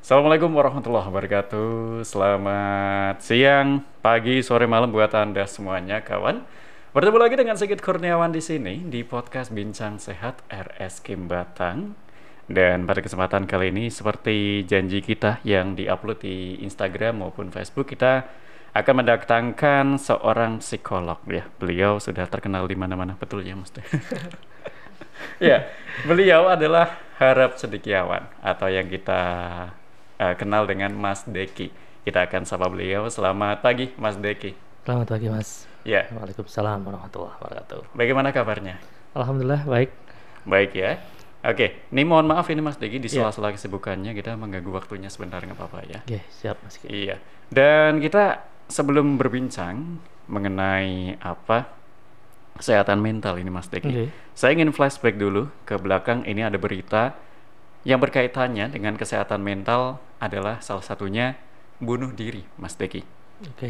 Assalamualaikum warahmatullahi wabarakatuh. Selamat siang, pagi, sore, malam buat Anda semuanya, kawan. Bertemu lagi dengan Sigit Kurniawan di sini di podcast Bincang Sehat RS Kim Batang. Dan pada kesempatan kali ini seperti janji kita yang diupload di Instagram maupun Facebook, kita akan mendatangkan seorang psikolog ya. Beliau sudah terkenal di mana-mana, betul ya, Mas? Ya, beliau adalah Harap Cendekiawan atau yang kita kenal dengan Mas Deki. Kita akan sapa beliau. Selamat pagi, Mas Deki. Selamat pagi, Mas. Ya. Waalaikumsalam warahmatullahi wabarakatuh. Bagaimana kabarnya? Alhamdulillah baik. Baik ya. Oke, ini mohon maaf ini Mas Deki di sela-sela kesibukannya kita mengganggu waktunya sebentar, nggak apa-apa ya. Oke, siap Mas. Iya. Dan kita sebelum berbincang mengenai kesehatan mental ini Mas Deki, saya ingin flashback dulu ke belakang. Ini ada berita yang berkaitannya dengan kesehatan mental adalah salah satunya bunuh diri, Mas Deki.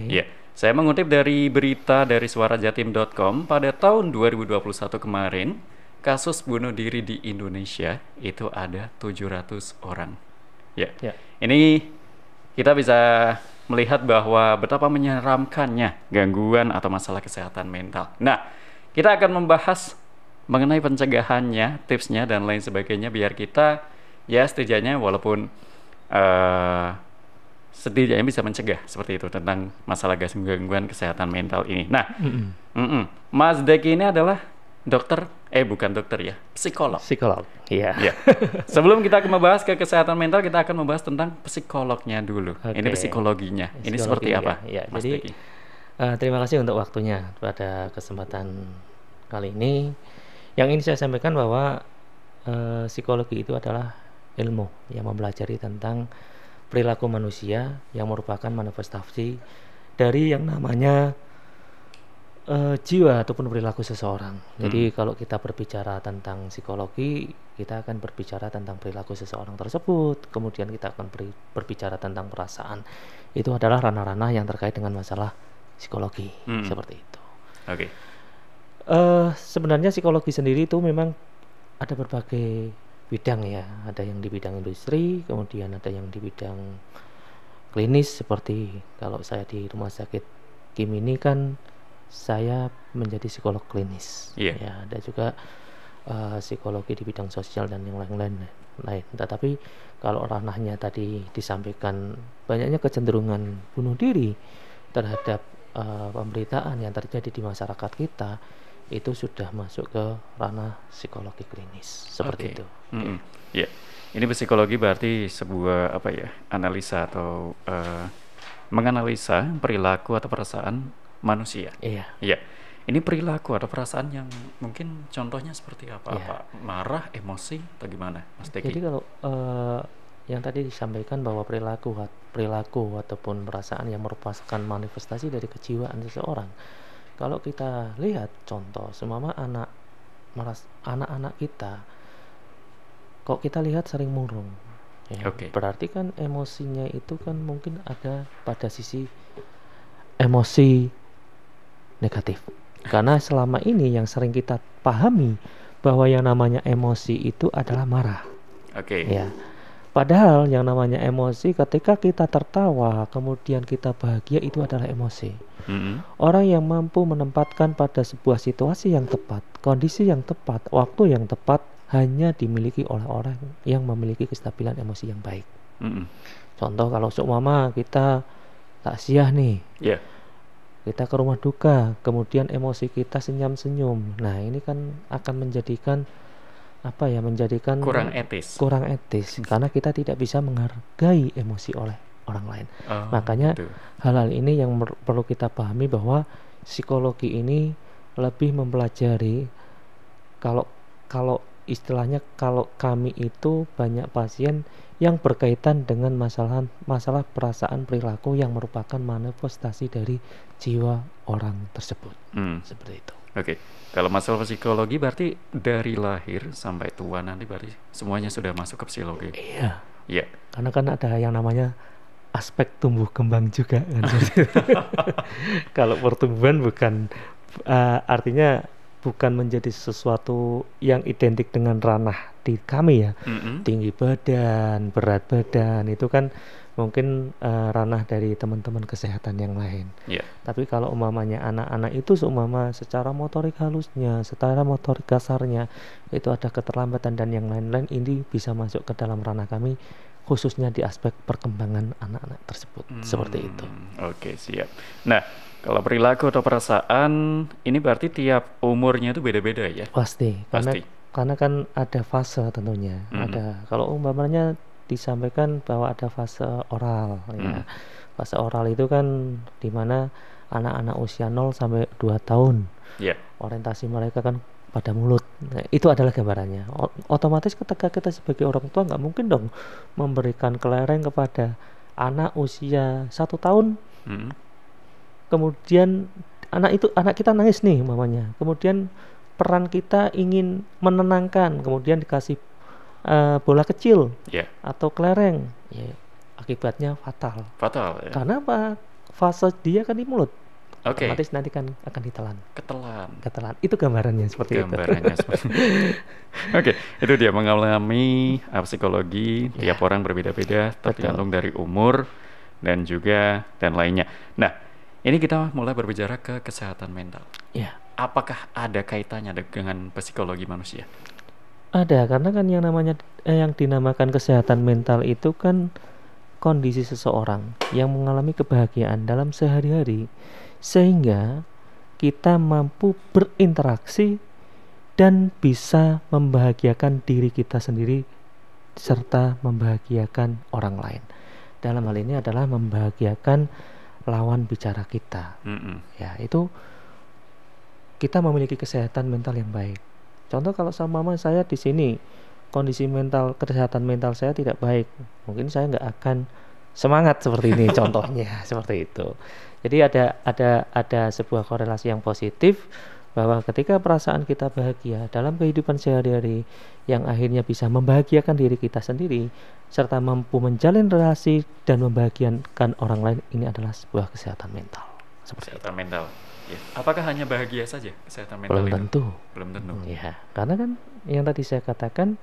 Ya, saya mengutip dari berita dari suarajatim.com pada tahun 2021 kemarin, kasus bunuh diri di Indonesia itu ada 700 orang. Ya. Ini kita bisa melihat bahwa betapa menyeramkannya gangguan atau masalah kesehatan mental. Nah, kita akan membahas mengenai pencegahannya, tipsnya dan lain sebagainya biar kita setidaknya walaupun setidaknya bisa mencegah seperti itu tentang masalah gangguan kesehatan mental ini. Nah, Mas Deki ini adalah bukan dokter ya, psikolog. Psikolog, iya. Sebelum kita membahas ke kesehatan mental, kita akan membahas tentang psikolognya dulu. Ini psikologinya. Ini seperti apa, Mas Deki? Terima kasih untuk waktunya pada kesempatan kali ini. Yang ini saya sampaikan bahwa psikologi itu adalah ilmu yang mempelajari tentang perilaku manusia yang merupakan manifestasi dari yang namanya jiwa ataupun perilaku seseorang. Jadi kalau kita berbicara tentang psikologi, kita akan berbicara tentang perilaku seseorang tersebut. Kemudian kita akan berbicara tentang perasaan. Itu adalah ranah-ranah yang terkait dengan masalah psikologi, seperti itu. Sebenarnya psikologi sendiri itu memang ada berbagai bidang ya. Ada yang di bidang industri, kemudian ada yang di bidang klinis, seperti kalau saya di rumah sakit Kim ini kan saya menjadi psikolog klinis. Ya, ada juga psikologi di bidang sosial dan yang lain-lain. Tetapi kalau ranahnya tadi disampaikan banyaknya kecenderungan bunuh diri terhadap pemberitaan yang terjadi di masyarakat kita, itu sudah masuk ke ranah psikologi klinis seperti itu. Ini psikologi berarti sebuah analisa atau menganalisa perilaku atau perasaan manusia. Iya. Ini perilaku atau perasaan yang mungkin contohnya seperti apa? Marah, emosi, atau gimana, Mas Deki? Jadi kalau yang tadi disampaikan bahwa perilaku ataupun perasaan yang merupakan manifestasi dari kejiwaan seseorang. Kalau kita lihat contoh, seumpama anak-anak kita, kok kita lihat sering murung, berarti kan emosinya itu kan mungkin ada pada sisi emosi negatif. Karena selama ini yang sering kita pahami bahwa yang namanya emosi itu adalah marah. Ya. Padahal yang namanya emosi ketika kita tertawa, kemudian kita bahagia, itu adalah emosi. Orang yang mampu menempatkan pada sebuah situasi yang tepat, kondisi yang tepat, waktu yang tepat hanya dimiliki oleh orang yang memiliki kestabilan emosi yang baik. Contoh kalau seumpama kita taksiah nih, kita ke rumah duka, kemudian emosi kita senyum-senyum. Nah, ini kan akan menjadikan kurang etis karena kita tidak bisa menghargai emosi oleh orang lain. Makanya hal-hal ini yang perlu kita pahami bahwa psikologi ini lebih mempelajari, kalau istilahnya kalau kami itu banyak pasien yang berkaitan dengan masalah perasaan perilaku yang merupakan manifestasi dari jiwa orang tersebut. Seperti itu. Kalau masalah psikologi berarti dari lahir sampai tua nanti berarti semuanya sudah masuk ke psikologi. Iya. Karena kan ada yang namanya aspek tumbuh kembang juga kan. Kalau pertumbuhan bukan artinya bukan menjadi sesuatu yang identik dengan ranah di kami ya. Tinggi badan, berat badan itu kan mungkin ranah dari teman-teman kesehatan yang lain. Tapi kalau umpamanya anak-anak itu seumpama secara motorik halusnya, secara motorik kasarnya itu ada keterlambatan dan yang lain-lain, ini bisa masuk ke dalam ranah kami, khususnya di aspek perkembangan anak-anak tersebut. Seperti itu. Oke, siap. Nah, kalau perilaku atau perasaan ini berarti tiap umurnya itu beda-beda ya? Pasti. Karena kan ada fase tentunya. Ada, kalau umpamanya disampaikan bahwa ada fase oral ya. Fase oral itu kan dimana anak-anak usia 0 sampai 2 tahun. Orientasi mereka kan pada mulut. Nah, itu adalah gambarannya. Otomatis ketika kita sebagai orang tua nggak mungkin dong memberikan kelereng kepada anak usia 1 tahun. Kemudian anak kita nangis nih mamanya. Kemudian peran kita ingin menenangkan, kemudian dikasih bola kecil atau kelereng, ya, akibatnya fatal. Ya? Karena apa? Fase dia kan di mulut. Otomatis nanti kan akan ditelan. Ketelan. Itu gambarannya seperti itu. Oke, itu dia mengalami psikologi. Tiap orang berbeda-beda, tergantung dari umur dan juga dan lainnya. Nah, ini kita mulai berbicara ke kesehatan mental. Apakah ada kaitannya dengan psikologi manusia? Ada, karena kan yang dinamakan kesehatan mental itu kan kondisi seseorang yang mengalami kebahagiaan dalam sehari-hari, sehingga kita mampu berinteraksi dan bisa membahagiakan diri kita sendiri serta membahagiakan orang lain. Dalam hal ini adalah membahagiakan lawan bicara kita. Ya, itu kita memiliki kesehatan mental yang baik. Contoh kalau sama mama saya di sini kondisi kesehatan mental saya tidak baik, mungkin saya nggak akan semangat seperti ini. Contohnya seperti itu. Jadi ada sebuah korelasi yang positif bahwa ketika perasaan kita bahagia dalam kehidupan sehari-hari, yang akhirnya bisa membahagiakan diri kita sendiri serta mampu menjalin relasi dan membahagiakan orang lain, ini adalah sebuah kesehatan mental. Kesehatan mental. Ya. Apakah hanya bahagia saja kesehatan mental itu? Belum tentu. Ya, karena kan yang tadi saya katakan,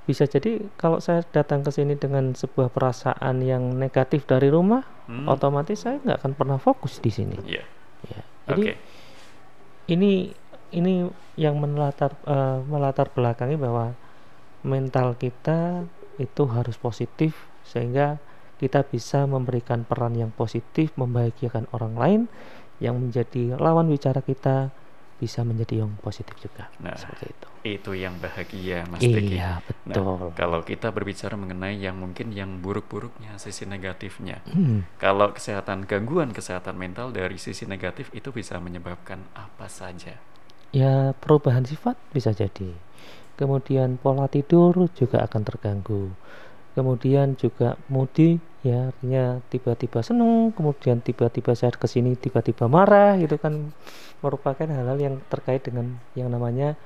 bisa jadi kalau saya datang ke sini dengan sebuah perasaan yang negatif dari rumah, otomatis saya nggak akan pernah fokus di sini. Ya. Jadi ini yang melatar belakangi bahwa mental kita itu harus positif sehingga kita bisa memberikan peran yang positif, membahagiakan orang lain, yang menjadi lawan bicara kita bisa menjadi yang positif juga. Nah, seperti itu. Itu yang bahagia, Mas Deki. Iya, betul. Nah, kalau kita berbicara mengenai yang mungkin yang buruk-buruknya, sisi negatifnya. Kalau gangguan kesehatan mental dari sisi negatif itu bisa menyebabkan apa saja? Ya, perubahan sifat bisa jadi. Kemudian pola tidur juga akan terganggu. Kemudian juga moody, ya, artinya tiba-tiba senang, kemudian tiba-tiba saya kesini tiba-tiba marah, itu kan merupakan hal-hal yang terkait dengan yang namanya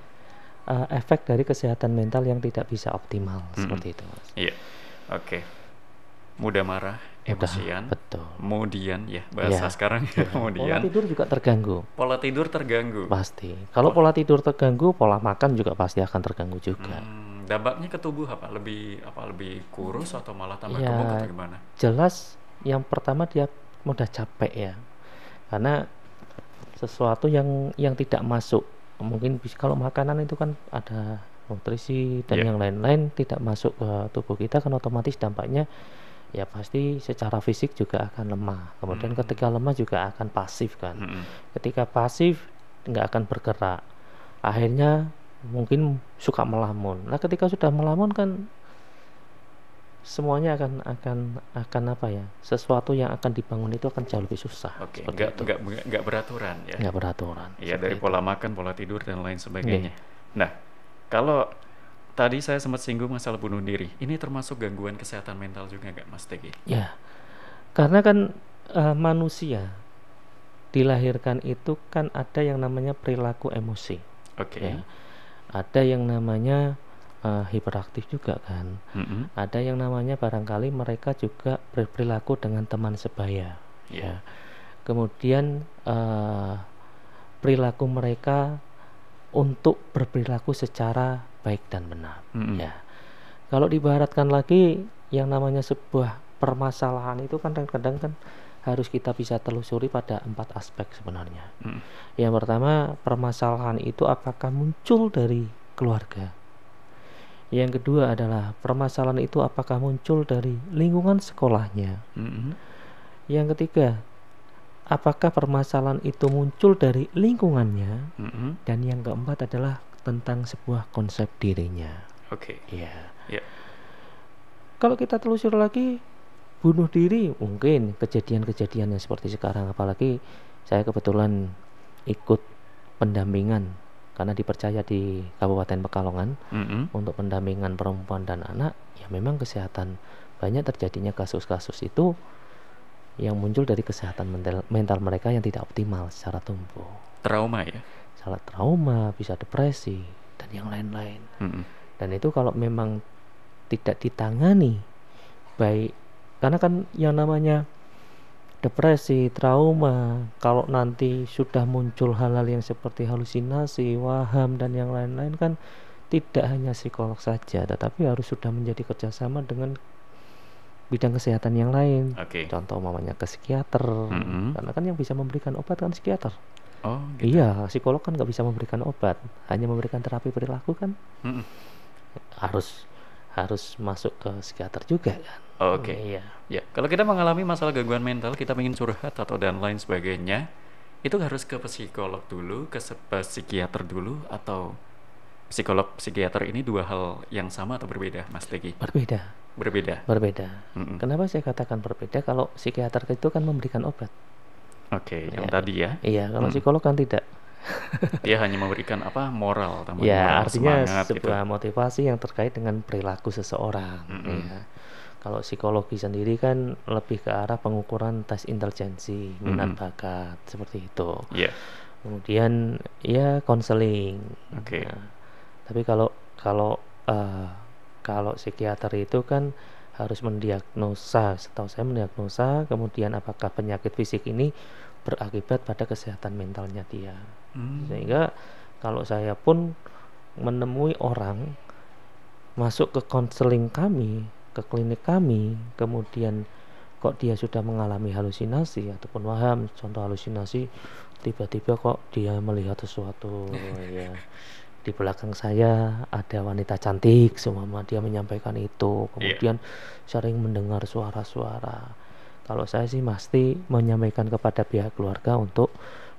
efek dari kesehatan mental yang tidak bisa optimal. Seperti itu, Mas. Iya, oke. Mudah marah, emosian, betul. Kemudian ya bahasa sekarang kemudian pola tidur juga terganggu. Pola tidur terganggu. Pasti. Kalau pola tidur terganggu, pola makan juga pasti akan terganggu juga. Dampaknya ke tubuh lebih kurus atau malah tambah gemuk atau gimana? Jelas yang pertama dia mudah capek ya, karena sesuatu yang tidak masuk, mungkin kalau makanan itu kan ada nutrisi dan yang lain-lain tidak masuk ke tubuh kita, kan otomatis dampaknya ya pasti secara fisik juga akan lemah. Kemudian ketika lemah juga akan pasif kan. Ketika pasif nggak akan bergerak, akhirnya mungkin suka melamun. Nah, ketika sudah melamun kan semuanya akan apa ya? Sesuatu yang akan dibangun itu akan jauh lebih susah. Oke, nggak beraturan ya. Nggak beraturan. Iya, dari pola makan, pola tidur dan lain sebagainya. Nah, kalau tadi saya sempat singgung masalah bunuh diri, ini termasuk gangguan kesehatan mental juga nggak, Mas Tegi? Ya, karena kan manusia dilahirkan itu kan ada yang namanya perilaku emosi. Ya. Ada yang namanya hiperaktif juga kan. Ada yang namanya barangkali mereka juga berperilaku dengan teman sebaya. Ya. Kemudian perilaku mereka untuk berperilaku secara baik dan benar. Ya, kalau diibaratkan lagi, yang namanya sebuah permasalahan itu kan kadang-kadang kan harus kita bisa telusuri pada 4 aspek sebenarnya. Yang pertama, permasalahan itu apakah muncul dari keluarga. Yang kedua adalah permasalahan itu apakah muncul dari lingkungan sekolahnya. Yang ketiga, apakah permasalahan itu muncul dari lingkungannya. Dan yang keempat adalah tentang sebuah konsep dirinya. Ya. Kalau kita telusur lagi, bunuh diri mungkin kejadian-kejadian yang seperti sekarang, apalagi saya kebetulan ikut pendampingan karena dipercaya di Kabupaten Pekalongan untuk pendampingan perempuan dan anak. Ya memang kesehatan, banyak terjadinya kasus-kasus itu yang muncul dari kesehatan mental mereka yang tidak optimal secara tumbuh. Trauma ya? Salah trauma, bisa depresi dan yang lain-lain. Dan itu kalau memang tidak ditangani baik, karena kan yang namanya depresi, trauma, kalau nanti sudah muncul hal-hal yang seperti halusinasi, waham dan yang lain-lain kan tidak hanya psikolog saja, tetapi harus sudah menjadi kerjasama dengan bidang kesehatan yang lain. Contoh umpamanya ke psikiater, karena kan yang bisa memberikan obat kan psikiater. Gitu. Iya, psikolog kan nggak bisa memberikan obat, hanya memberikan terapi perilaku kan. Harus masuk ke psikiater juga kan. Iya. Ya, kalau kita mengalami masalah gangguan mental, kita ingin curhat atau dan lain sebagainya, itu harus ke psikolog dulu, ke psikiater dulu, atau psikolog psikiater ini dua hal yang sama atau berbeda, Mas Teki? Berbeda. Kenapa saya katakan berbeda? Kalau psikiater itu kan memberikan obat. Yang tadi ya. Iya, kalau psikolog kan tidak. Dia hanya memberikan moral, ya, artinya semangat, sebuah gitu. motivasi yang terkait dengan perilaku seseorang. Ya. Kalau psikologi sendiri kan lebih ke arah pengukuran tes intelijensi, minat bakat, seperti itu. Kemudian ya konseling. Nah, tapi kalau psikiater itu kan harus mendiagnosa, setahu saya mendiagnosa, kemudian apakah penyakit fisik ini berakibat pada kesehatan mentalnya dia. Sehingga kalau saya pun menemui orang masuk ke konseling kami, ke klinik kami, kemudian kok dia sudah mengalami halusinasi ataupun waham, contoh halusinasi, tiba-tiba kok dia melihat sesuatu ya di belakang saya ada wanita cantik, semua dia menyampaikan itu, kemudian sering mendengar suara-suara. Kalau saya sih pasti menyampaikan kepada pihak keluarga untuk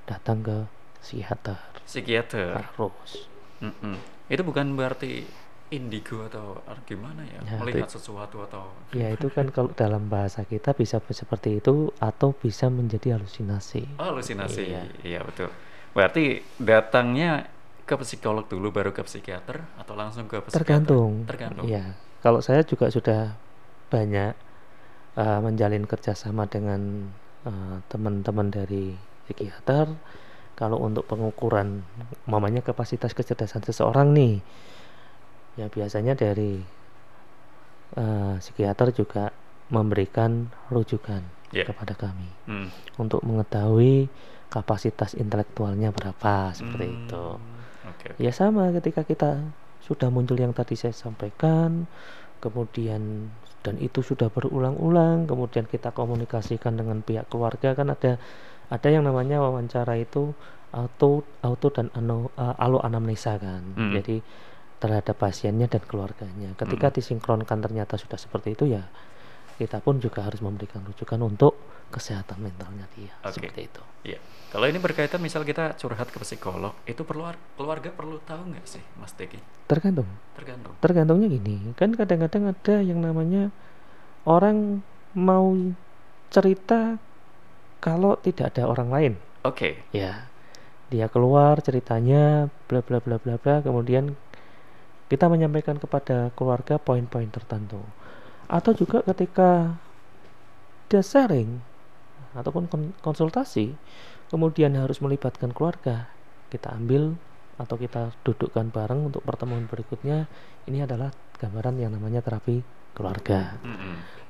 datang ke psikiater. Harus. Itu bukan berarti indigo atau gimana ya, melihat sesuatu atau ya itu kan kalau dalam bahasa kita bisa seperti itu atau bisa menjadi halusinasi. Halusinasi. Iya betul. Berarti datangnya ke psikolog dulu baru ke psikiater atau langsung ke psikiater? Tergantung. Ya, kalau saya juga sudah banyak menjalin kerjasama dengan teman-teman dari psikiater. Kalau untuk pengukuran mamanya kapasitas kecerdasan seseorang nih, ya biasanya dari psikiater juga memberikan rujukan kepada kami untuk mengetahui kapasitas intelektualnya berapa, seperti itu. Ya sama ketika kita sudah muncul yang tadi saya sampaikan, kemudian dan itu sudah berulang-ulang, kemudian kita komunikasikan dengan pihak keluarga, kan ada yang namanya wawancara itu auto dan alo anamnesa kan. Jadi terhadap pasiennya dan keluarganya. Ketika disinkronkan ternyata sudah seperti itu, ya kita pun juga harus memberikan rujukan untuk kesehatan mentalnya dia. Seperti itu. Iya. Kalau ini berkaitan misal kita curhat ke psikolog, itu keluarga perlu tahu nggak sih, Mas Teki? Tergantungnya gini, kan kadang-kadang ada yang namanya orang mau cerita kalau tidak ada orang lain. Ya, dia keluar ceritanya bla bla bla bla bla, kemudian kita menyampaikan kepada keluarga poin-poin tertentu. Atau juga ketika dia sharing ataupun konsultasi, kemudian harus melibatkan keluarga, kita ambil atau kita dudukkan bareng untuk pertemuan berikutnya. Ini adalah gambaran yang namanya terapi keluarga.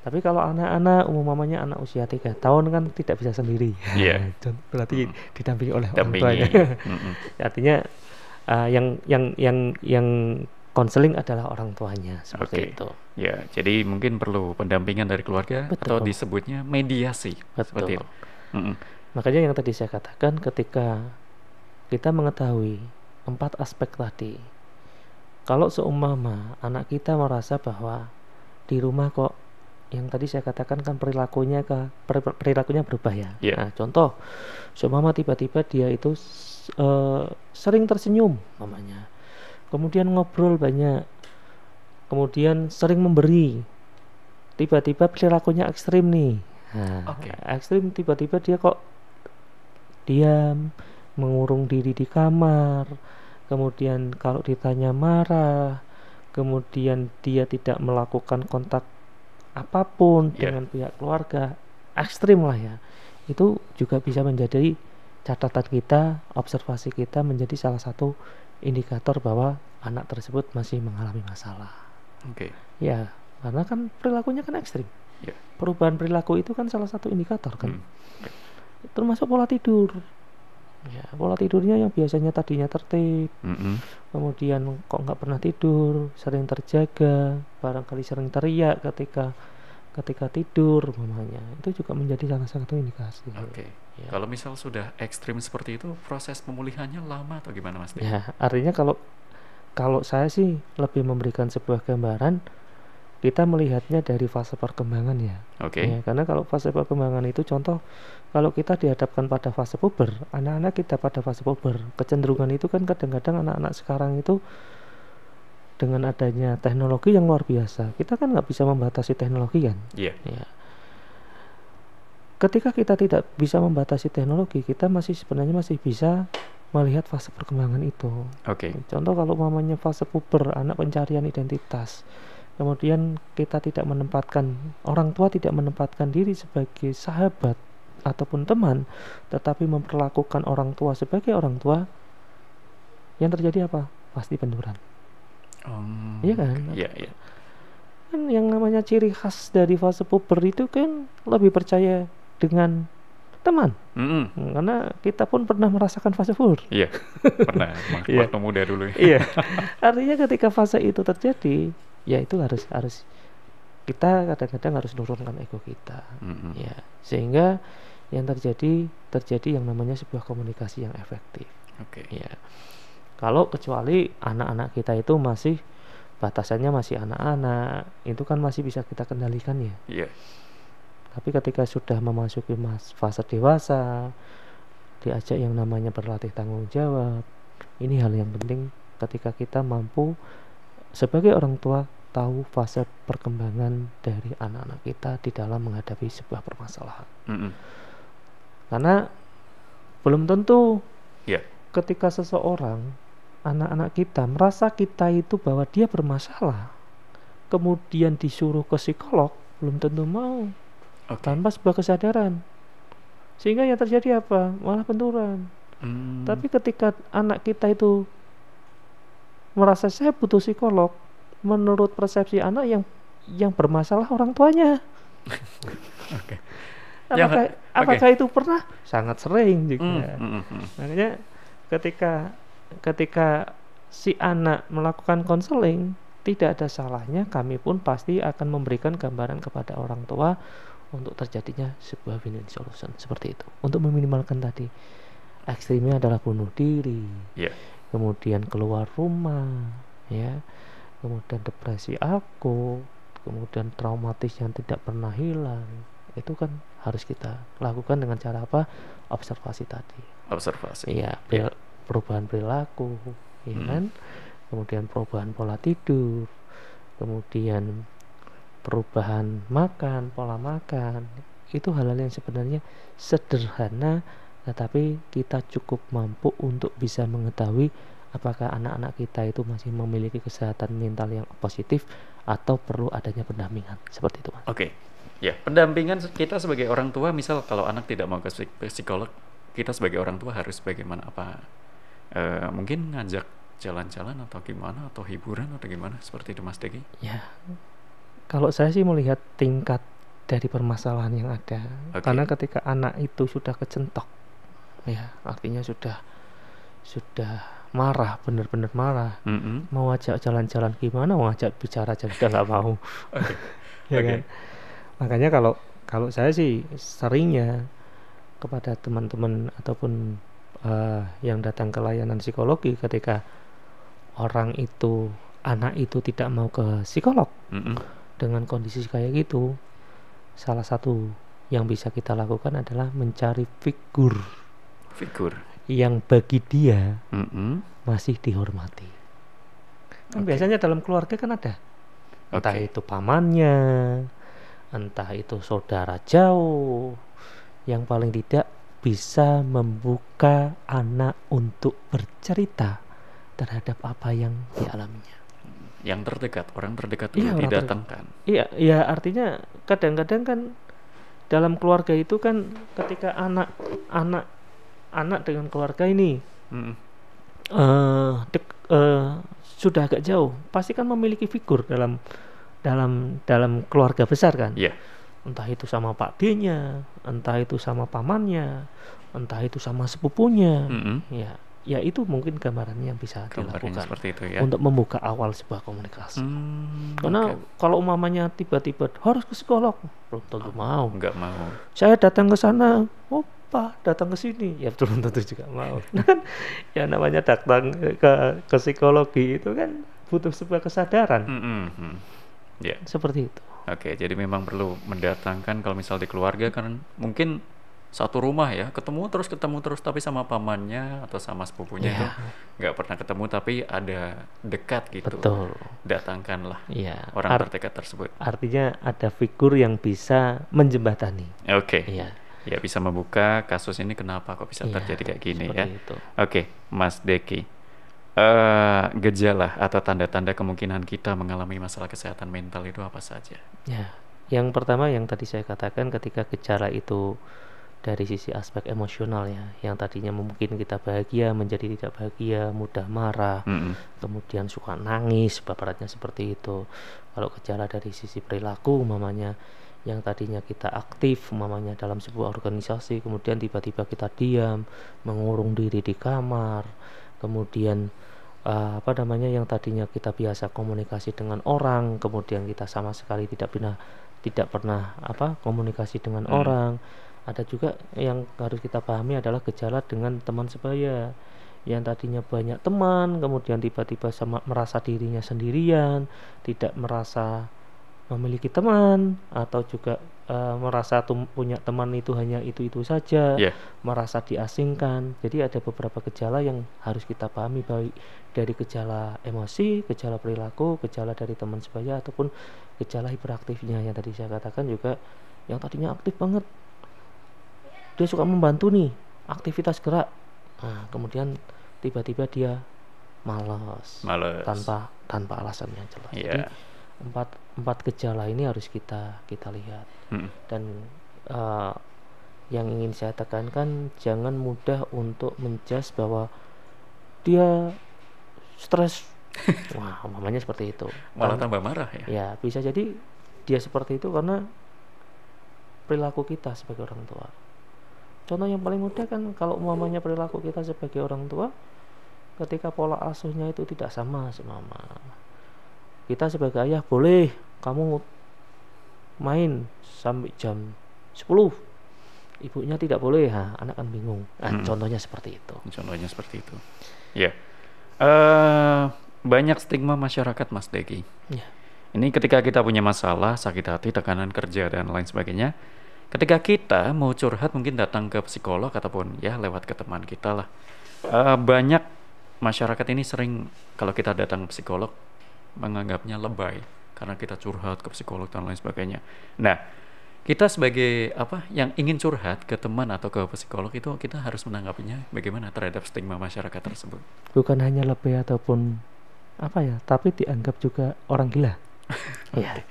Tapi kalau anak-anak, umumnya anak usia 3 tahun kan tidak bisa sendiri. Berarti didampingi oleh orang tuanya. Artinya yang konseling adalah orang tuanya seperti Oke. itu. Ya, jadi mungkin perlu pendampingan dari keluarga atau Betul. disebutnya mediasi seperti Betul. itu. Mm-mm. Makanya yang tadi saya katakan, ketika kita mengetahui 4 aspek tadi, kalau seumpama anak kita merasa bahwa di rumah kok, yang tadi saya katakan kan perilakunya berubah ya. Iya. Nah, contoh, seumpama tiba-tiba dia itu sering tersenyum namanya, kemudian ngobrol banyak, kemudian sering memberi, tiba-tiba perilakunya ekstrim nih. Nah, Oke. ekstrim, tiba-tiba dia kok diam, mengurung diri di kamar, kemudian kalau ditanya marah, kemudian dia tidak melakukan kontak apapun Iya. dengan pihak keluarga, ekstrim lah ya. Itu juga bisa menjadi catatan kita, observasi kita, menjadi salah satu indikator bahwa anak tersebut masih mengalami masalah. Oke. Ya, karena kan perilakunya kan ekstrim. Ya. Perubahan perilaku itu kan salah satu indikator kan. Hmm. Termasuk pola tidur. Ya, pola tidurnya yang biasanya tadinya tertib, Mm-mm. kemudian kok nggak pernah tidur, sering terjaga, barangkali sering teriak ketika tidur umpamanya. Itu juga menjadi salah satu indikasi. Oke. Ya. Kalau misal sudah ekstrim seperti itu, proses pemulihannya lama atau gimana, Mas Dik? Ya, artinya kalau saya sih lebih memberikan sebuah gambaran, kita melihatnya dari fase perkembangan ya. Oke. Ya, karena kalau fase perkembangan itu, contoh kalau kita dihadapkan pada fase puber, anak-anak kita pada fase puber, kecenderungan itu kan kadang-kadang anak-anak sekarang itu dengan adanya teknologi yang luar biasa, kita kan nggak bisa membatasi teknologi kan. Iya. Ya. Ketika kita tidak bisa membatasi teknologi, kita sebenarnya masih bisa melihat fase perkembangan itu. Oke. Contoh kalau mamanya fase puber, anak pencarian identitas, kemudian kita tidak menempatkan, orang tua tidak menempatkan diri sebagai sahabat ataupun teman, tetapi memperlakukan orang tua sebagai orang tua, yang terjadi apa? Pasti benturan. Iya kan? Iya, iya. Kan yang namanya ciri khas dari fase puber itu kan lebih percaya dengan teman. Mm-mm. Karena kita pun pernah merasakan fase puber. Iya, pernah. Iya. Waktu muda dulu. Iya. Artinya ketika fase itu terjadi, ya itu harus kita kadang-kadang harus nurunkan ego kita. Mm-mm. Ya, sehingga yang terjadi yang namanya sebuah komunikasi yang efektif. Oke. Ya. Kalau kecuali anak-anak kita itu masih batasannya masih anak-anak, itu kan masih bisa kita kendalikan ya. Iya. Tapi ketika sudah memasuki fase dewasa, diajak yang namanya berlatih tanggung jawab. Ini hal yang penting ketika kita mampu sebagai orang tua tahu fase perkembangan dari anak-anak kita di dalam menghadapi sebuah permasalahan. Mm-mm. Karena belum tentu Iya. ketika seseorang, anak-anak kita merasa kita itu bahwa dia bermasalah, kemudian disuruh ke psikolog, belum tentu mau. Oke. Tanpa sebuah kesadaran, sehingga yang terjadi apa? Malah benturan. Tapi ketika anak kita itu merasa saya butuh psikolog, menurut persepsi anak yang bermasalah orang tuanya. Oke. Apakah itu pernah? Sangat sering juga. Mm-mm. Makanya ketika si anak melakukan konseling, tidak ada salahnya kami pun pasti akan memberikan gambaran kepada orang tua untuk terjadinya sebuah win-win solution seperti itu, untuk meminimalkan tadi ekstrimnya adalah bunuh diri, kemudian keluar rumah, ya, kemudian depresi akut, kemudian traumatis yang tidak pernah hilang. Itu kan harus kita lakukan dengan cara apa? Observasi tadi. Observasi. Iya, perubahan perilaku, ya kan? Kemudian perubahan pola tidur, kemudian perubahan makan, pola makan. Itu hal-hal yang sebenarnya sederhana, tetapi kita cukup mampu untuk bisa mengetahui apakah anak-anak kita itu masih memiliki kesehatan mental yang positif atau perlu adanya pendampingan. Seperti itu, Mas. Oke. Ya, pendampingan kita sebagai orang tua, misal kalau anak tidak mau ke psikolog, kita sebagai orang tua harus bagaimana? Apa mungkin ngajak jalan-jalan atau gimana, atau hiburan atau gimana, seperti itu, Mas Deki? Ya, kalau saya sih melihat tingkat dari permasalahan yang ada. Karena ketika anak itu sudah kecentok, ya artinya sudah sudah marah, benar-benar marah, Mm-mm. mau ajak jalan-jalan gimana, mau ajak bicara aja udah nggak mau. Oke. Ya Oke. kan, makanya kalau kalau saya sih seringnya kepada teman-teman ataupun yang datang ke layanan psikologi, ketika orang itu, anak itu tidak mau ke psikolog Mm-mm. dengan kondisi kayak gitu, salah satu yang bisa kita lakukan adalah mencari figur Figur. yang bagi dia Mm-mm. masih dihormati. Kan Oke. biasanya dalam keluarga kan ada, entah Oke. itu pamannya, entah itu saudara jauh, yang paling tidak bisa membuka anak untuk bercerita terhadap apa yang dialaminya. Yang terdekat, orang terdekat dulu Iya, orang didatangkan. Iya, ya artinya kadang-kadang kan dalam keluarga itu kan ketika anak dengan keluarga ini Mm-mm. sudah agak jauh, pasti kan memiliki figur dalam keluarga besar kan. Iya. Entah itu sama Pak D-nya, entah itu sama pamannya, entah itu sama sepupunya. Mm-mm. Ya itu mungkin gambarannya yang bisa Gambarnya dilakukan seperti itu ya. untuk membuka awal sebuah komunikasi. Karena Oke. kalau umpamanya tiba-tiba harus ke psikolog, belum tentu mau. Nggak mau. Saya datang ke sana, opa datang ke sini, ya belum tentu juga mau. Nah kan, ya namanya datang ke psikologi itu kan butuh sebuah kesadaran Mm-mm. Ya. seperti itu. Oke, jadi memang perlu mendatangkan kalau misal di keluarga kan mungkin satu rumah ya, ketemu terus tapi sama pamannya atau sama sepupunya itu Ya, nggak pernah ketemu tapi ada dekat gitu. betul. Datangkanlah Ya, orang terdekat tersebut. artinya ada figur yang bisa menjembatani. Oke. Iya, Ya bisa membuka kasus ini kenapa kok bisa iya, terjadi kayak gini seperti ya. itu. Oke, Mas Deki. Gejala atau tanda-tanda kemungkinan kita mengalami masalah kesehatan mental itu apa saja? Ya, yang pertama yang tadi saya katakan, ketika gejala itu dari sisi aspek emosional ya, yang tadinya mungkin kita bahagia menjadi tidak bahagia, mudah marah, Mm-mm. kemudian suka nangis, baratnya seperti itu. Kalau gejala dari sisi perilaku, umpamanya yang tadinya kita aktif, umpamanya dalam sebuah organisasi, kemudian tiba-tiba kita diam, mengurung diri di kamar, kemudian yang tadinya kita biasa komunikasi dengan orang, kemudian kita sama sekali tidak pernah komunikasi dengan orang. Ada juga yang harus kita pahami adalah gejala dengan teman sebaya, yang tadinya banyak teman, kemudian tiba-tiba merasa dirinya sendirian, tidak merasa memiliki teman, atau juga merasa punya teman itu hanya itu saja, Yeah. merasa diasingkan. Jadi ada beberapa gejala yang harus kita pahami, baik dari gejala emosi, gejala perilaku, gejala dari teman sebaya, ataupun gejala hiperaktifnya yang tadi saya katakan juga, yang tadinya aktif banget, dia suka membantu nih aktivitas gerak, nah kemudian tiba-tiba dia malas Males. tanpa alasan yang jelas. Iya. Jadi empat gejala ini harus kita lihat. Dan yang ingin saya tekankan, jangan mudah untuk menjudge bahwa dia stres. Wah, umpamanya seperti itu. Malah tambah marah ya. Ya, bisa jadi dia seperti itu karena perilaku kita sebagai orang tua. Contoh yang paling mudah kan, kalau umpamanya perilaku kita sebagai orang tua, ketika pola asuhnya itu tidak sama. Kita sebagai ayah, boleh kamu main sampai jam 10, ibunya tidak boleh, anak kan bingung. Contohnya seperti itu. Ya. Banyak stigma masyarakat, Mas Deki. Ya. Ini ketika kita punya masalah, sakit hati, tekanan kerja dan lain sebagainya, ketika kita mau curhat mungkin datang ke psikolog ataupun ya lewat ke teman kita lah. Banyak masyarakat ini sering kalau kita datang ke psikolog menganggapnya lebay karena kita curhat ke psikolog dan lain sebagainya. Nah, kita sebagai yang ingin curhat ke teman atau ke psikolog itu, kita harus menanggapinya bagaimana terhadap stigma masyarakat tersebut. Bukan hanya lebay ataupun tapi dianggap juga orang gila. Iya.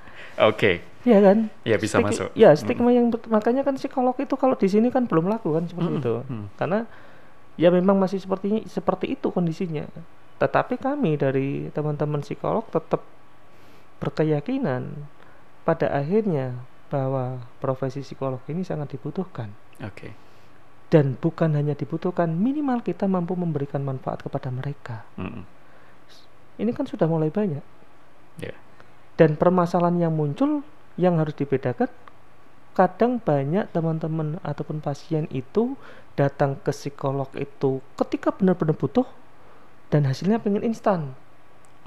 Oke. Iya kan? Ya bisa masuk. Ya, stigma yang makanya kan psikolog itu kalau di sini kan belum laku kan seperti itu. Karena ya memang masih seperti itu kondisinya. Tetapi kami dari teman-teman psikolog tetap berkeyakinan pada akhirnya bahwa profesi psikolog ini sangat dibutuhkan. Oke. dan bukan hanya dibutuhkan, minimal kita mampu memberikan manfaat kepada mereka. Ini kan sudah mulai banyak. Dan permasalahan yang muncul yang harus dibedakan, kadang banyak teman-teman ataupun pasien itu datang ke psikolog itu ketika benar-benar butuh dan hasilnya pengen instan.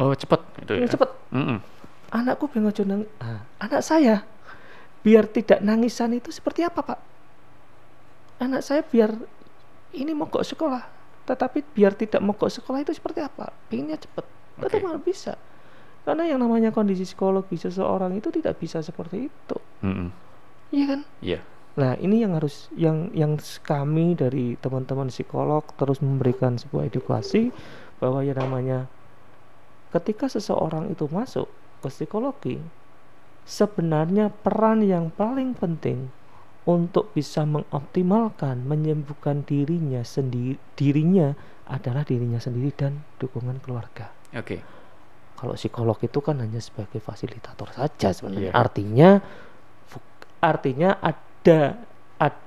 Oh, cepat itu ya. Cepat. Anakku pengen nangis. Anak saya biar tidak nangisan itu seperti apa, Pak? Anak saya biar ini mogok sekolah, tetapi biar tidak mogok sekolah itu seperti apa? Pengennya cepat. Itu malah bisa. Karena yang namanya kondisi psikologi seseorang itu tidak bisa seperti itu. Iya kan? Iya. Nah, ini yang harus yang kami dari teman-teman psikolog terus memberikan sebuah edukasi bahwa yang namanya ketika seseorang itu masuk ke psikologi, sebenarnya peran yang paling penting untuk bisa mengoptimalkan menyembuhkan dirinya adalah dirinya sendiri dan dukungan keluarga. Kalau psikolog itu kan hanya sebagai fasilitator saja sebenarnya. Artinya ada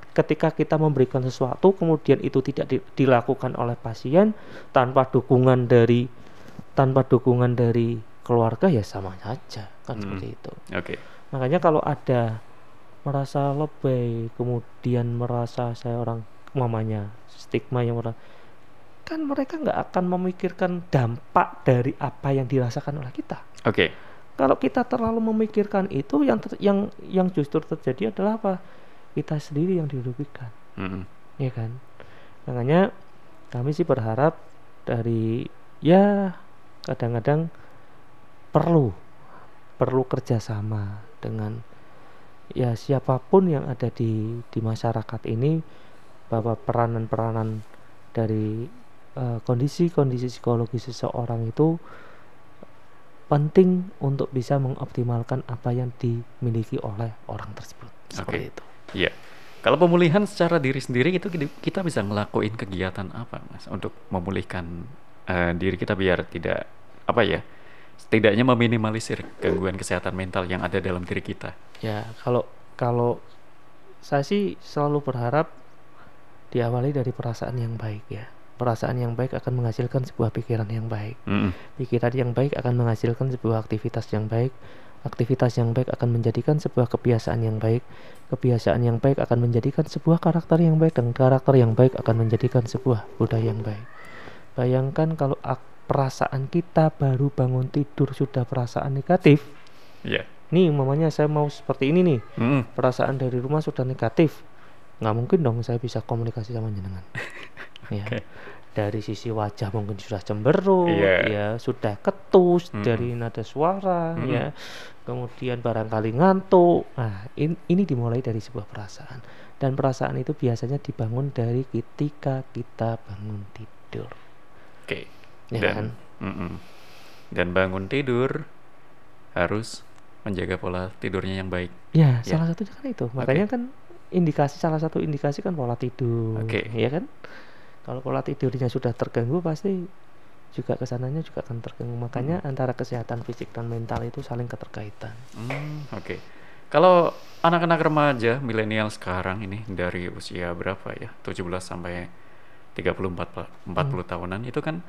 ketika kita memberikan sesuatu kemudian itu tidak dilakukan oleh pasien tanpa dukungan dari keluarga, ya sama saja kan seperti itu. Makanya kalau ada merasa lebay, kemudian merasa saya orang mamanya stigma yang orang, kan mereka nggak akan memikirkan dampak dari apa yang dirasakan oleh kita. Kalau kita terlalu memikirkan itu, yang justru terjadi adalah apa? Kita sendiri yang dirugikan. Ya kan? Makanya kami sih berharap dari kadang-kadang perlu kerjasama dengan siapapun yang ada di masyarakat ini, bahwa peranan dari kondisi psikologi seseorang itu penting untuk bisa mengoptimalkan apa yang dimiliki oleh orang tersebut. Seperti itu. Iya. Kalau pemulihan secara diri sendiri itu kita bisa ngelakuin kegiatan apa, Mas, untuk memulihkan diri kita biar tidak setidaknya meminimalisir gangguan kesehatan mental yang ada dalam diri kita. Ya, kalau saya sih selalu berharap diawali dari perasaan yang baik ya. Perasaan yang baik akan menghasilkan sebuah pikiran yang baik. Pikiran yang baik akan menghasilkan sebuah aktivitas yang baik. Aktivitas yang baik akan menjadikan sebuah kebiasaan yang baik. Kebiasaan yang baik akan menjadikan sebuah karakter yang baik, dan karakter yang baik akan menjadikan sebuah budaya yang baik. Bayangkan kalau perasaan kita baru bangun tidur sudah perasaan negatif. Nih umpamanya saya mau seperti ini nih. Perasaan dari rumah sudah negatif. Nggak mungkin dong saya bisa komunikasi sama jenengan. Dari sisi wajah mungkin sudah cemberut, sudah ketus dari nada suara, kemudian barangkali ngantuk. Nah, ini dimulai dari sebuah perasaan, dan perasaan itu biasanya dibangun dari ketika kita bangun tidur. Dan bangun tidur harus menjaga pola tidurnya yang baik. Salah satunya kan itu. Makanya kan salah satu indikasi kan pola tidur, ya kan? Kalau pola tidurnya sudah terganggu, pasti juga kesananya juga akan terganggu. Makanya antara kesehatan fisik dan mental itu saling keterkaitan. Kalau anak-anak remaja milenial sekarang ini dari usia berapa ya? 17 sampai 34 40 tahunan itu kan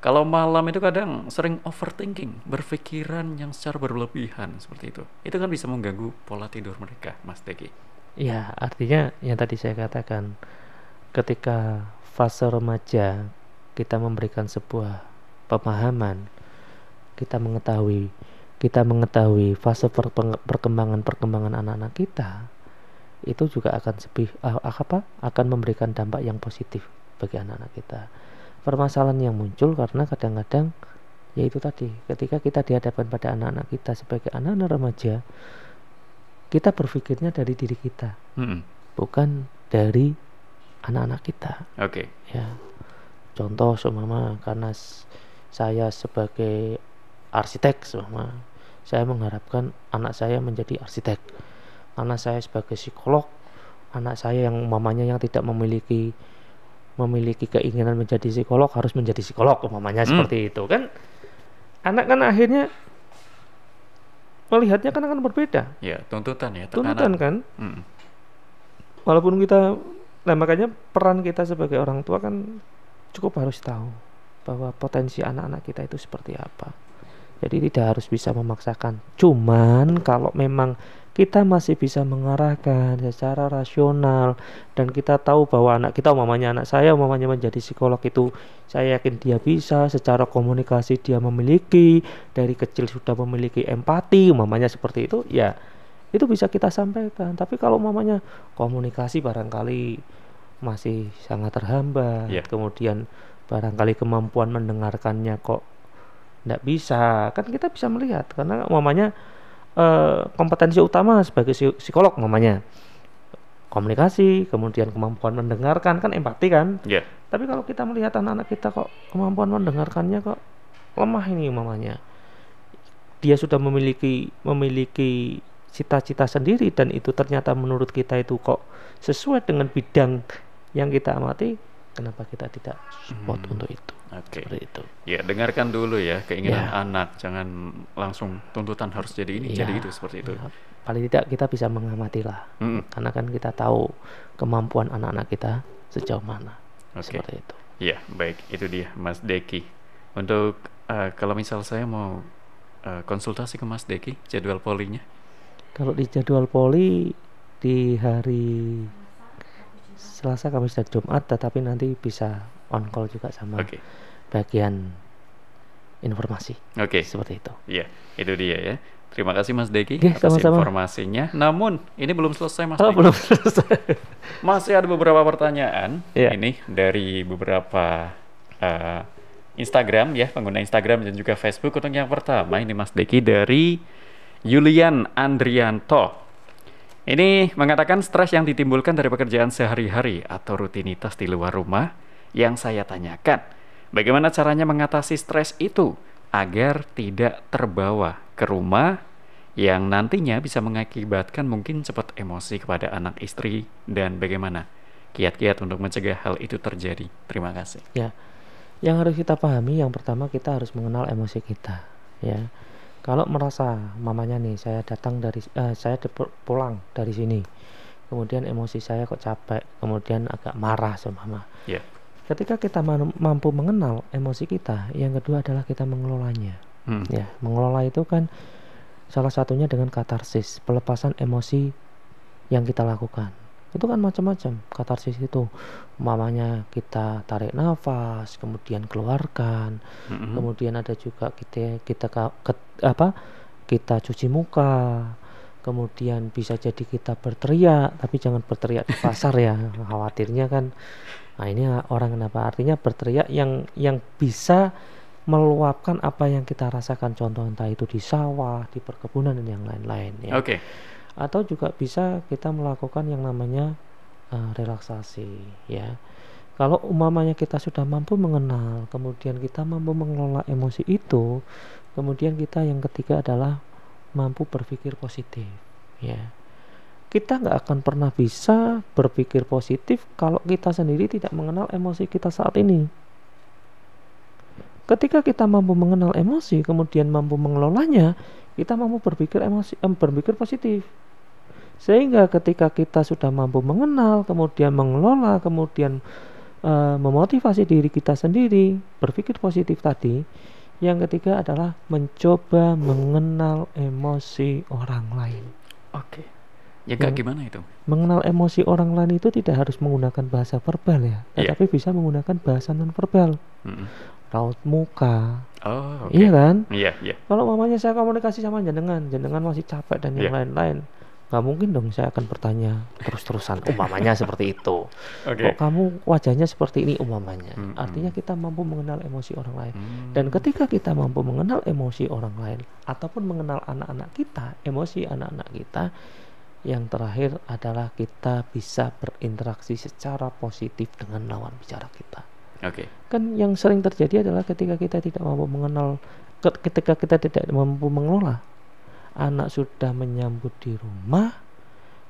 kalau malam itu kadang sering overthinking, berpikiran yang secara berlebihan seperti itu. Itu kan bisa mengganggu pola tidur mereka, Mas Teki. Ya, artinya yang tadi saya katakan, ketika fase remaja kita memberikan sebuah pemahaman, kita mengetahui fase perkembangan anak-anak kita, itu juga akan memberikan dampak yang positif bagi anak-anak kita. Permasalahan yang muncul karena kadang-kadang yaitu tadi, ketika kita dihadapkan pada anak-anak kita sebagai anak-anak remaja, kita berpikirnya dari diri kita, bukan dari anak-anak kita. Ya, contoh seumpama karena saya sebagai arsitek, saya mengharapkan anak saya menjadi arsitek. Karena saya sebagai psikolog, anak saya yang yang tidak memiliki keinginan menjadi psikolog harus menjadi psikolog, seperti itu kan. Anak kan akhirnya melihatnya akan berbeda. Tuntutan kan. Walaupun kita Nah, makanya peran kita sebagai orang tua kan cukup harus tahu bahwa potensi anak-anak kita itu seperti apa. Jadi tidak harus bisa memaksakan. Cuman kalau memang kita masih bisa mengarahkan secara rasional dan kita tahu bahwa anak kita, umpamanya anak saya umpamanya menjadi psikolog itu, saya yakin dia bisa secara komunikasi, dia memiliki dari kecil sudah memiliki empati umpamanya seperti itu, ya itu bisa kita sampaikan. Tapi kalau umpamanya komunikasi barangkali masih sangat terhambat, Yeah. kemudian barangkali kemampuan mendengarkannya kok tidak bisa, kan kita bisa melihat karena umpamanya kompetensi utama sebagai psikolog umpamanya komunikasi, kemudian kemampuan mendengarkan, kan empati kan. Yeah. Tapi kalau kita melihat anak-anak kita kok kemampuan mendengarkannya kok lemah ini umpamanya, dia sudah memiliki cita-cita sendiri dan itu ternyata menurut kita itu kok sesuai dengan bidang yang kita amati, kenapa kita tidak support untuk itu? Oke. Seperti itu. Ya, dengarkan dulu ya keinginan Ya. anak, jangan langsung tuntutan harus jadi ini, Iya. jadi itu, seperti itu. Ya, paling tidak kita bisa mengamati lah, Mm-mm. karena kan kita tahu kemampuan anak-anak kita sejauh mana. Oke. Seperti itu. Ya, baik, itu dia Mas Deki. Untuk kalau misal saya mau konsultasi ke Mas Deki, jadwal polinya. Kalau di jadwal poli di hari Selasa, Kamis, dan Jumat, tetapi nanti bisa on call juga sama Oke. bagian informasi. Oke. Seperti itu. Iya, itu dia ya. Terima kasih Mas Deki Oke, atas sama-sama. informasinya. Namun, ini belum selesai Mas Oh, Deki. belum selesai. Masih ada beberapa pertanyaan Iya. ini dari beberapa Instagram ya, pengguna Instagram dan juga Facebook. Untuk yang pertama ini Mas Deki dari Yulian Andrianto. Ini mengatakan stres yang ditimbulkan dari pekerjaan sehari-hari atau rutinitas di luar rumah. Yang saya tanyakan, bagaimana caranya mengatasi stres itu agar tidak terbawa ke rumah yang nantinya bisa mengakibatkan mungkin cepat emosi kepada anak istri, dan bagaimana kiat-kiat untuk mencegah hal itu terjadi. Terima kasih. Ya, yang harus kita pahami yang pertama kita harus mengenal emosi kita. Ya, kalau merasa mamanya nih saya datang dari pulang dari sini, kemudian emosi saya kok capek, kemudian agak marah sama mama. Ya. Ketika kita mampu mengenal emosi kita, yang kedua adalah kita mengelolanya. Ya, mengelola itu kan salah satunya dengan katarsis, pelepasan emosi yang kita lakukan. Itu kan macam-macam katarsis itu. Umpamanya kita tarik nafas, kemudian keluarkan. Kemudian ada juga kita cuci muka. Kemudian bisa jadi kita berteriak, tapi jangan berteriak di pasar ya. Khawatirnya kan. Nah, ini orang kenapa? Artinya berteriak yang bisa meluapkan apa yang kita rasakan, contoh entah itu di sawah, di perkebunan dan yang lain-lain ya. Oke. Atau juga bisa kita melakukan yang namanya relaksasi ya. Kalau umpamanya kita sudah mampu mengenal, kemudian kita mampu mengelola emosi itu, kemudian kita yang ketiga adalah mampu berpikir positif ya. Kita nggak akan pernah bisa berpikir positif kalau kita sendiri tidak mengenal emosi kita saat ini. Ketika kita mampu mengenal emosi, kemudian mampu mengelolanya, kita mampu berpikir positif. Sehingga ketika kita sudah mampu mengenal, kemudian mengelola, kemudian memotivasi diri kita sendiri, berpikir positif tadi, yang ketiga adalah mencoba mengenal emosi orang lain. Oke. Ya kak, gimana itu? Mengenal emosi orang lain itu tidak harus menggunakan bahasa verbal ya, tetapi bisa menggunakan bahasa non verbal. Raut muka. Oh, oke. Iya kan? Iya, iya. Kalau mamanya saya komunikasi sama jenengan masih capek dan yang lain-lain, nggak mungkin dong saya akan bertanya terus-terusan umpamanya seperti itu. Kok kamu wajahnya seperti ini umpamanya. Artinya kita mampu mengenal emosi orang lain. Dan ketika kita mampu mengenal emosi orang lain ataupun mengenal anak-anak kita, emosi anak-anak kita, yang terakhir adalah kita bisa berinteraksi secara positif dengan lawan bicara kita. Oke. Kan yang sering terjadi adalah ketika kita tidak mampu mengenal, ketika kita tidak mampu mengelola, anak sudah menyambut di rumah,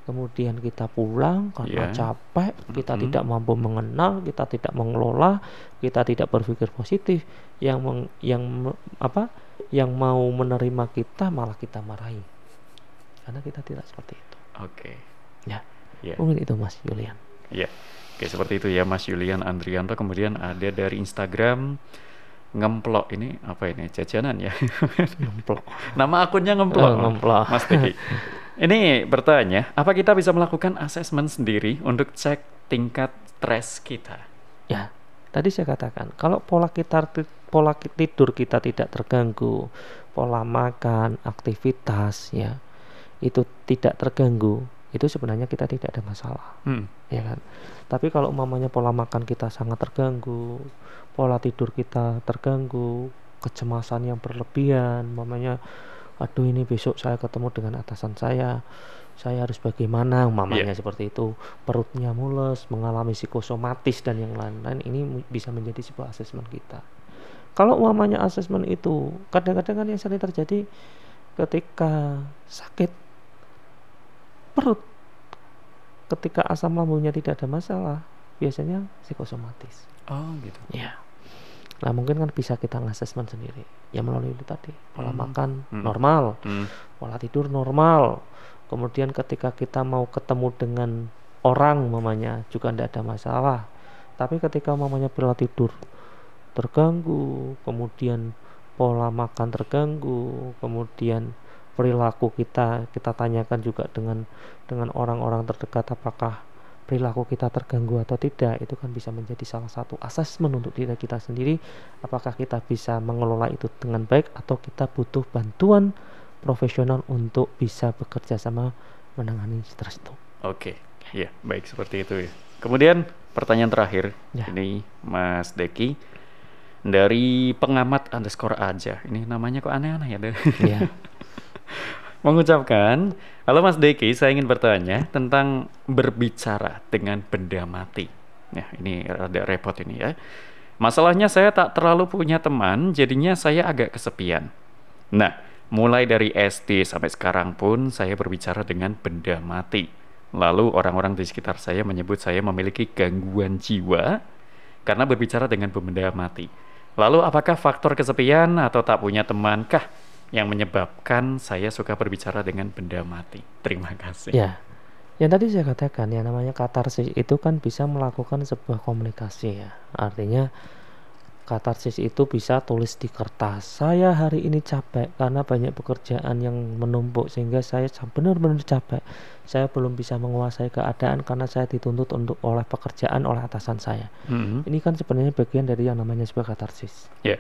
kemudian kita pulang karena capek, kita tidak mampu mengenal, kita tidak mengelola, kita tidak berpikir positif, yang mau menerima kita malah kita marahi karena kita tidak seperti itu. Oke. Ya, Ya. mungkin itu Mas Julian. Iya. Oke, seperti itu ya Mas Yulian Andrianto. Kemudian ada dari Instagram Ngemplok, ini apa ini? Jajanan ya? Ngemplok. Nama akunnya Ngemplok, Ngemplok. Mas Teki. Ini bertanya, apa kita bisa melakukan asesmen sendiri untuk cek tingkat stres kita? Ya, tadi saya katakan, kalau pola tidur kita tidak terganggu, pola makan, aktivitas ya, itu tidak terganggu, itu sebenarnya kita tidak ada masalah. Ya kan? Tapi kalau umpamanya pola makan kita sangat terganggu, pola tidur kita terganggu, kecemasan yang berlebihan, umpamanya aduh ini besok saya ketemu dengan atasan saya harus bagaimana, umpamanya seperti itu, perutnya mules, mengalami psikosomatis dan yang lain-lain, ini bisa menjadi sebuah asesmen kita. Kalau umpamanya asesmen itu, kadang-kadang kan yang sering terjadi ketika sakit perut, ketika asam lambungnya tidak ada masalah, biasanya psikosomatis. Oh gitu. Ya. Nah mungkin kan bisa kita ngasesmen sendiri ya melalui itu tadi, pola makan normal, pola tidur normal, kemudian ketika kita mau ketemu dengan orang mamanya juga tidak ada masalah. Tapi ketika mamanya pola tidur terganggu, kemudian pola makan terganggu, kemudian perilaku kita tanyakan juga dengan orang-orang terdekat apakah perilaku kita terganggu atau tidak, itu kan bisa menjadi salah satu asesmen untuk diri kita sendiri, apakah kita bisa mengelola itu dengan baik atau kita butuh bantuan profesional untuk bisa bekerja sama menangani stres itu. Oke, ya baik seperti itu ya. Kemudian pertanyaan terakhir ini Mas Deki dari pengamat underscore aja, ini namanya kok aneh-aneh ya deh. Ya. Mengucapkan, halo Mas Deki, saya ingin bertanya tentang berbicara dengan benda mati. Nah, ini rada repot ini ya. Masalahnya saya tak terlalu punya teman, jadinya saya agak kesepian. Nah, mulai dari SD sampai sekarang pun saya berbicara dengan benda mati. Lalu orang-orang di sekitar saya menyebut saya memiliki gangguan jiwa karena berbicara dengan benda mati. Lalu apakah faktor kesepian atau tak punya teman kah yang menyebabkan saya suka berbicara dengan benda mati? Terima kasih. Ya, yang tadi saya katakan ya namanya katarsis itu kan bisa melakukan sebuah komunikasi ya. Artinya katarsis itu bisa tulis di kertas. Saya hari ini capek karena banyak pekerjaan yang menumpuk sehingga saya benar-benar capek. Saya belum bisa menguasai keadaan karena saya dituntut oleh pekerjaan oleh atasan saya. Ini kan sebenarnya bagian dari yang namanya sebuah katarsis. Ya.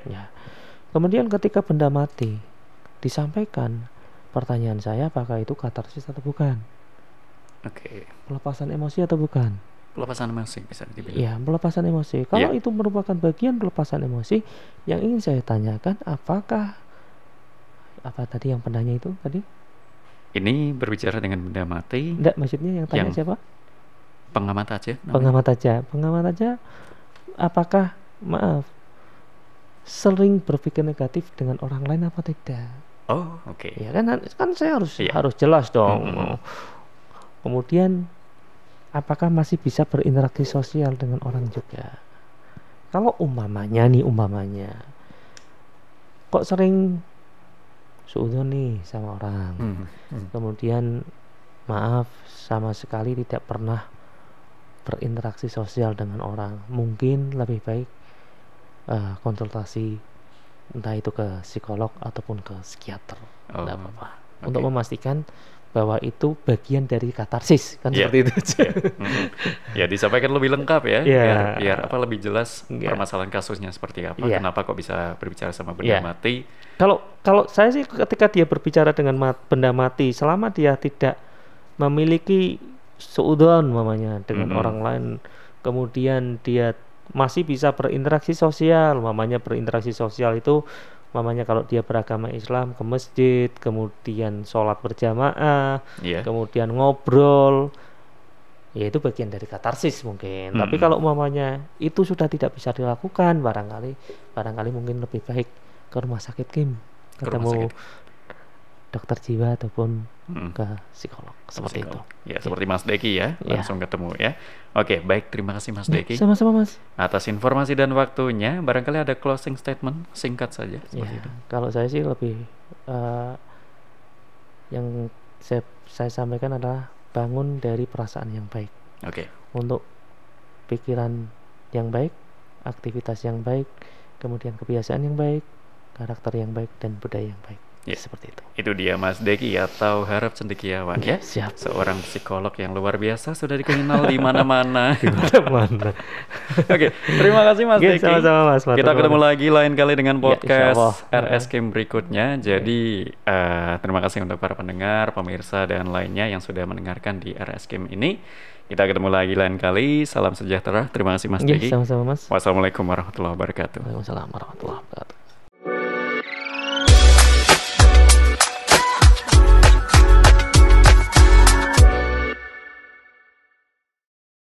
Kemudian ketika benda mati disampaikan, pertanyaan saya apakah itu katarsis atau bukan? Oke. Pelepasan emosi atau bukan? Pelepasan emosi bisa dibilang. Ya, pelepasan emosi. Kalau itu merupakan bagian pelepasan emosi, yang ingin saya tanyakan apakah apa tadi yang penanya itu tadi? Ini berbicara dengan benda mati. Enggak, maksudnya yang tanya siapa? Pengamat aja. Pengamat aja. Apakah sering berpikir negatif dengan orang lain apa tidak? Oh, oke. Ya kan saya harus jelas dong. Kemudian apakah masih bisa berinteraksi sosial dengan orang juga? Kalau umpamanya kok sering suudon nih sama orang, kemudian maaf sama sekali tidak pernah berinteraksi sosial dengan orang, mungkin lebih baik konsultasi entah itu ke psikolog ataupun ke psikiater. Tidak apa-apa. Untuk memastikan bahwa itu bagian dari katarsis kan seperti itu. Ya disampaikan lebih lengkap ya, biar apa lebih jelas permasalahan kasusnya seperti apa, kenapa kok bisa berbicara sama benda mati. Kalau saya sih ketika dia berbicara dengan benda mati, selama dia tidak memiliki suudon mamanya dengan orang lain, kemudian dia masih bisa berinteraksi sosial, mamanya berinteraksi sosial itu mamanya kalau dia beragama Islam ke masjid, kemudian sholat berjamaah, kemudian ngobrol, ya itu bagian dari katarsis mungkin. Tapi kalau mamanya itu sudah tidak bisa dilakukan, barangkali mungkin lebih baik ke rumah sakit ketemu dokter jiwa ataupun ke psikolog seperti itu. Ya, seperti Mas Deki ya, langsung ketemu ya. Oke, baik, terima kasih Mas Deki. Sama-sama Mas. Atas informasi dan waktunya, barangkali ada closing statement singkat saja seperti itu. Kalau saya sih lebih yang saya sampaikan adalah bangun dari perasaan yang baik. Oke. Untuk pikiran yang baik, aktivitas yang baik, kemudian kebiasaan yang baik, karakter yang baik, dan budaya yang baik. Ya, seperti itu. Itu dia Mas Deki atau Harap Cendekiawan ya. Siap. Seorang psikolog yang luar biasa, sudah dikenal di mana-mana. Di mana-mana. Oke, terima kasih Mas Deki. Sama-sama Mas. Kita ketemu lagi lain kali dengan podcast Ya, RS Game berikutnya. Jadi terima kasih untuk para pendengar, pemirsa dan lainnya yang sudah mendengarkan di RS Game ini. Kita ketemu lagi lain kali. Salam sejahtera. Terima kasih Mas Deki. Sama-sama Mas. Wassalamualaikum warahmatullahi wabarakatuh. Waalaikumsalam warahmatullahi wabarakatuh.